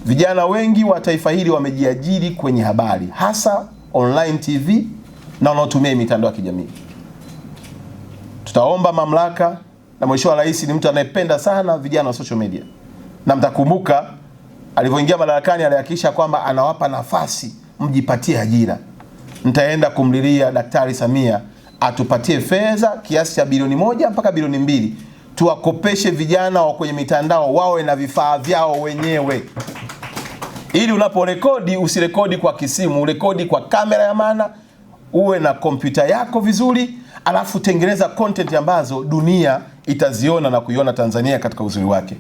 Vijana wengi wa taifa hili wamejiajiri kwenye habari, hasa online TV na wanaotumia mitandao ya kijamii. Tutaomba mamlaka, na Mheshimiwa Rais ni mtu anayependa sana vijana wa social media. Na mtakumbuka alivyoingia madarakani alihakikisha kwamba anawapa nafasi mjipatie ajira. Nitaenda kumlilia Daktari Samia atupatie fedha kiasi cha bilioni 1 mpaka bilioni 2 tuwakopeshe vijana wa kwenye mitandao wawe na vifaa vyao wenyewe. Ili unaporekodi usirekodi kwa kisimu, urekodi kwa kamera ya maana, uwe na kompyuta yako vizuri, alafu tengeneza content ambazo dunia itaziona na kuiona Tanzania katika uzuri wake.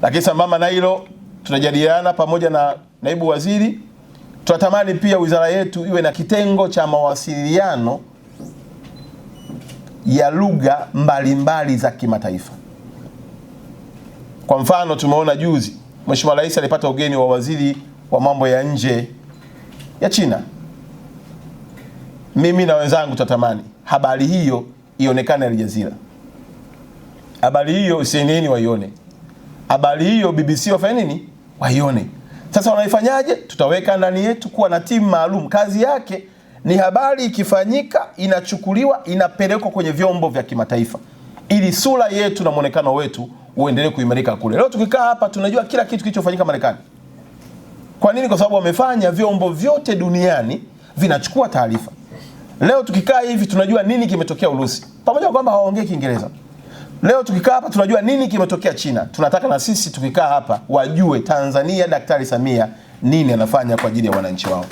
Lakini sambamba na hilo, tunajadiliana pamoja na naibu waziri, tunatamani pia wizara yetu iwe na kitengo cha mawasiliano ya lugha mbalimbali za kimataifa. Kwa mfano, tumeona juzi Mheshimiwa Rais alipata ugeni wa waziri wa mambo ya nje ya China. Mimi na wenzangu tutatamani habari hiyo ionekane Al Jazeera. Habari hiyo CNN waione. Habari hiyo BBC wafanye nini? Waione. Sasa wanaifanyaje? Tutaweka ndani yetu kuwa na timu maalum. Kazi yake ni habari ikifanyika inachukuliwa inapelekwa kwenye vyombo vya kimataifa, ili sura yetu na muonekano wetu uendelee kuimarika kule. Leo tukikaa hapa tunajua kila kitu kilichofanyika Marekani. Kwa nini? Kwa sababu wamefanya vyombo vyote duniani vinachukua taarifa. Leo tukikaa hivi tunajua nini kimetokea Urusi, pamoja kwamba hawaongei Kiingereza. Leo tukikaa hapa tunajua nini kimetokea China. Tunataka na sisi tukikaa hapa wajue Tanzania Daktari Samia nini anafanya kwa ajili ya wananchi wao.